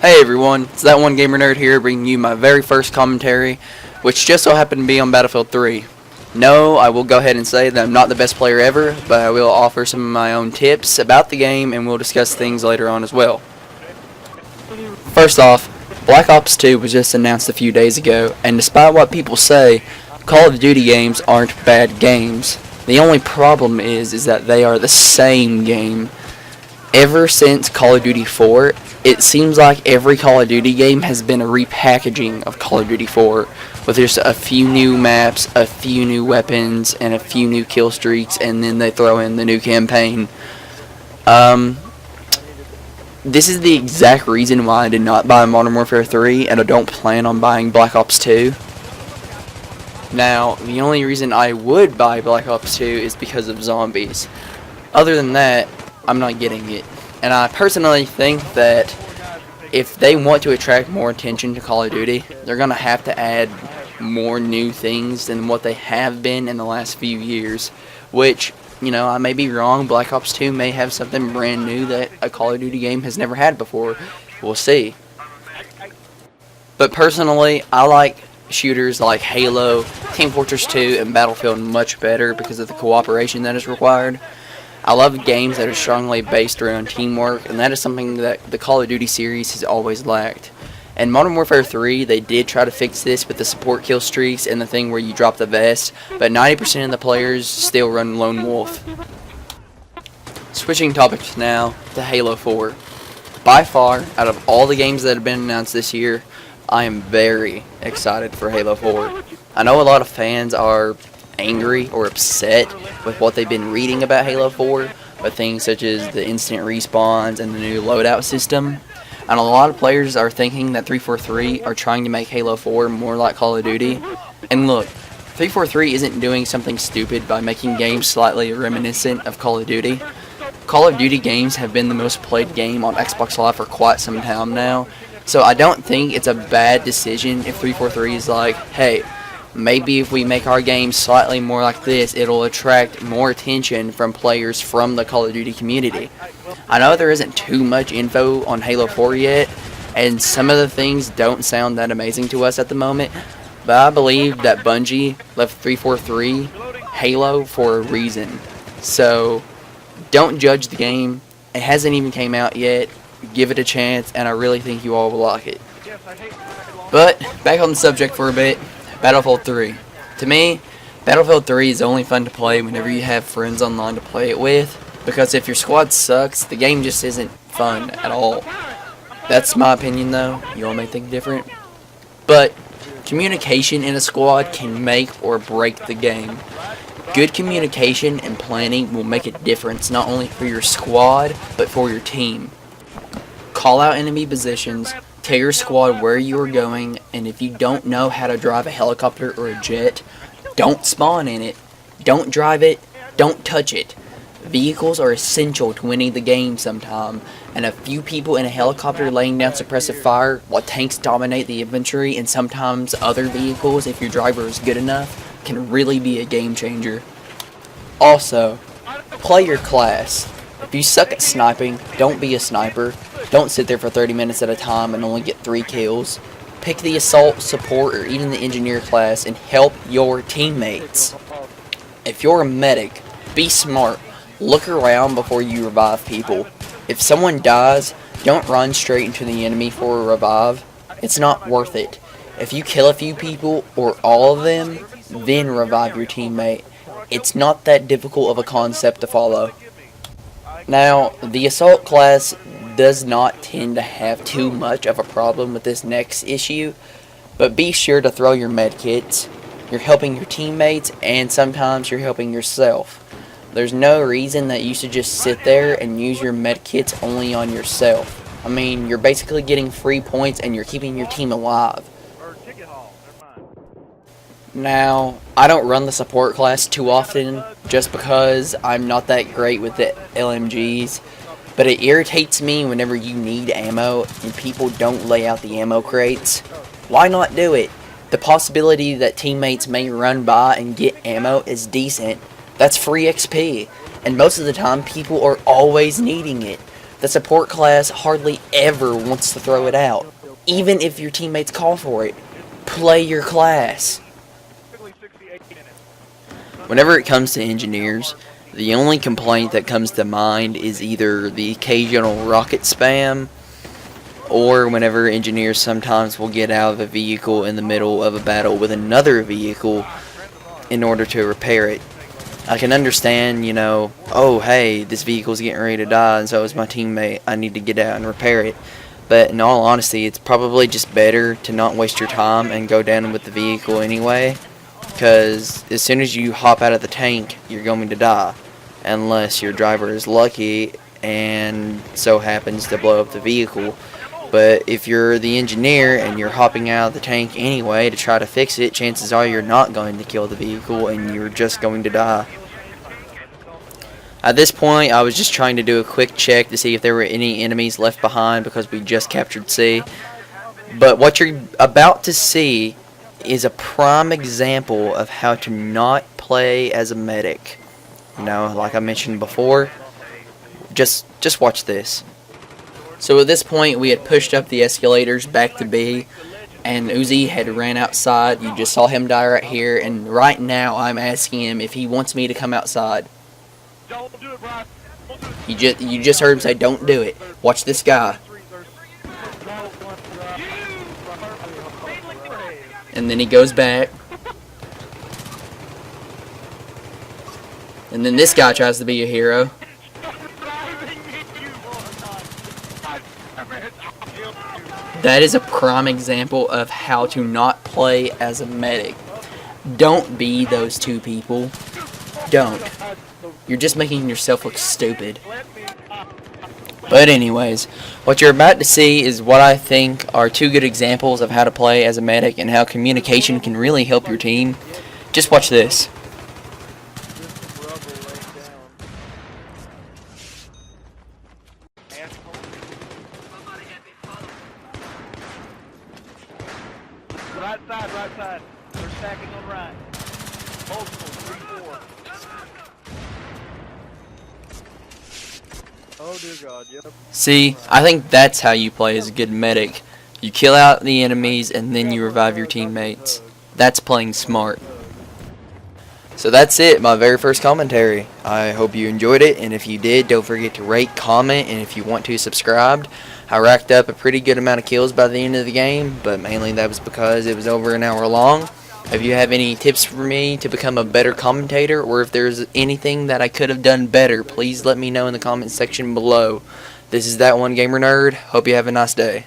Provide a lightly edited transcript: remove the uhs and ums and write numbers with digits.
Hey everyone, it's ThatOneGamerNerd here, bringing you my very first commentary, which just so happened to be on Battlefield 3. No, I will go ahead and say that I'm not the best player ever, but I will offer some of my own tips about the game, and we'll discuss things later on as well. First off, Black Ops 2 was just announced a few days ago, and despite what people say, Call of Duty games aren't bad games. The only problem is that they are the same game. Ever since Call of Duty 4, it seems like every Call of Duty game has been a repackaging of Call of Duty 4, with just a few new maps, a few new weapons, and a few new kill streaks, and then they throw in the new campaign. This is the exact reason why I did not buy Modern Warfare 3, and I don't plan on buying Black Ops 2. Now, the only reason I would buy Black Ops 2 is because of zombies. Other than that, I'm not getting it. And I personally think that if they want to attract more attention to Call of Duty, they're going to have to add more new things than what they have been in the last few years. Which, you know, I may be wrong. Black Ops 2 may have something brand new that a Call of Duty game has never had before. We'll see. But personally, I like shooters like Halo, Team Fortress 2, and Battlefield much better because of the cooperation that is required. I love games that are strongly based around teamwork, and that is something that the Call of Duty series has always lacked. In Modern Warfare 3, they did try to fix this with the support kill streaks and the thing where you drop the vest, but 90% of the players still run Lone Wolf. Switching topics now to Halo 4. By far, out of all the games that have been announced this year, I am very excited for Halo 4. I know a lot of fans are angry or upset with what they've been reading about Halo 4, but things such as the instant respawns and the new loadout system. And a lot of players are thinking that 343 are trying to make Halo 4 more like Call of Duty. And look, 343 isn't doing something stupid by making games slightly reminiscent of Call of Duty. Call of Duty games have been the most played game on Xbox Live for quite some time now, so I don't think it's a bad decision if 343 is like, hey, maybe if we make our game slightly more like this, it'll attract more attention from players from the Call of Duty community. I know there isn't too much info on Halo 4 yet, and some of the things don't sound that amazing to us at the moment, but I believe that Bungie left 343 Halo for a reason. So, don't judge the game. It hasn't even came out yet. Give it a chance, and I really think you all will like it. But, back on the subject for a bit. Battlefield 3. To me, Battlefield 3 is only fun to play whenever you have friends online to play it with, because if your squad sucks, the game just isn't fun at all. That's my opinion though, you all may think different. But, communication in a squad can make or break the game. Good communication and planning will make a difference not only for your squad, but for your team. Call out enemy positions, tell your squad where you are going, and if you don't know how to drive a helicopter or a jet, don't spawn in it, don't drive it, don't touch it. Vehicles are essential to winning the game sometime, and a few people in a helicopter laying down suppressive fire while tanks dominate the infantry and sometimes other vehicles, if your driver is good enough, can really be a game changer. Also, play your class. If you suck at sniping, don't be a sniper. Don't sit there for 30 minutes at a time and only get 3 kills. Pick the assault, support, or even the engineer class and help your teammates. If you're a medic, be smart. Look around before you revive people. If someone dies, don't run straight into the enemy for a revive. It's not worth it. If you kill a few people, or all of them, then revive your teammate. It's not that difficult of a concept to follow. Now, the assault class does not tend to have too much of a problem with this next issue, but be sure to throw your medkits. You're helping your teammates, and sometimes you're helping yourself. There's no reason that you should just sit there and use your medkits only on yourself. I mean, you're basically getting free points and you're keeping your team alive. Now, I don't run the support class too often just because I'm not that great with the LMGs, but it irritates me whenever you need ammo and people don't lay out the ammo crates. Why not do it? The possibility that teammates may run by and get ammo is decent. That's free XP, and most of the time people are always needing it. The support class hardly ever wants to throw it out, even if your teammates call for it. Play your class. Whenever it comes to engineers, the only complaint that comes to mind is either the occasional rocket spam, or whenever engineers sometimes will get out of a vehicle in the middle of a battle with another vehicle in order to repair it. I can understand, oh hey, this vehicle's getting ready to die and so is my teammate, I need to get out and repair it. But in all honesty, it's probably just better to not waste your time and go down with the vehicle anyway, because as soon as you hop out of the tank, you're going to die, unless your driver is lucky and so happens to blow up the vehicle. But if you're the engineer and you're hopping out of the tank anyway to try to fix it, chances are you're not going to kill the vehicle and you're just going to die. At this point, I was just trying to do a quick check to see if there were any enemies left behind because we just captured C. But what you're about to see is a prime example of how to not play as a medic. Like I mentioned before, just watch this. So at this point, we had pushed up the escalators back to B, and Uzi had ran outside. You just saw him die right here, and right now I'm asking him if he wants me to come outside. Don't do it, Brian. You just heard him say, "Don't do it." Watch this guy. And then he goes back. And then this guy tries to be a hero. That is a prime example of how to not play as a medic. Don't be those two people. Don't. You're just making yourself look stupid. But anyways, what you're about to see is what I think are two good examples of how to play as a medic and how communication can really help your team. Just watch this. Right side. They're stacking on right. Multiple, 3-4. Oh dear God, yep. See, I think that's how you play as a good medic. You kill out the enemies and then you revive your teammates. That's playing smart. So that's it, my very first commentary. I hope you enjoyed it, and if you did, don't forget to rate, comment, and if you want to, subscribe. I racked up a pretty good amount of kills by the end of the game, but mainly that was because it was over an hour long. If you have any tips for me to become a better commentator, or if there's anything that I could have done better, please let me know in the comment section below. This is ThatOneGamerNerd. Hope you have a nice day.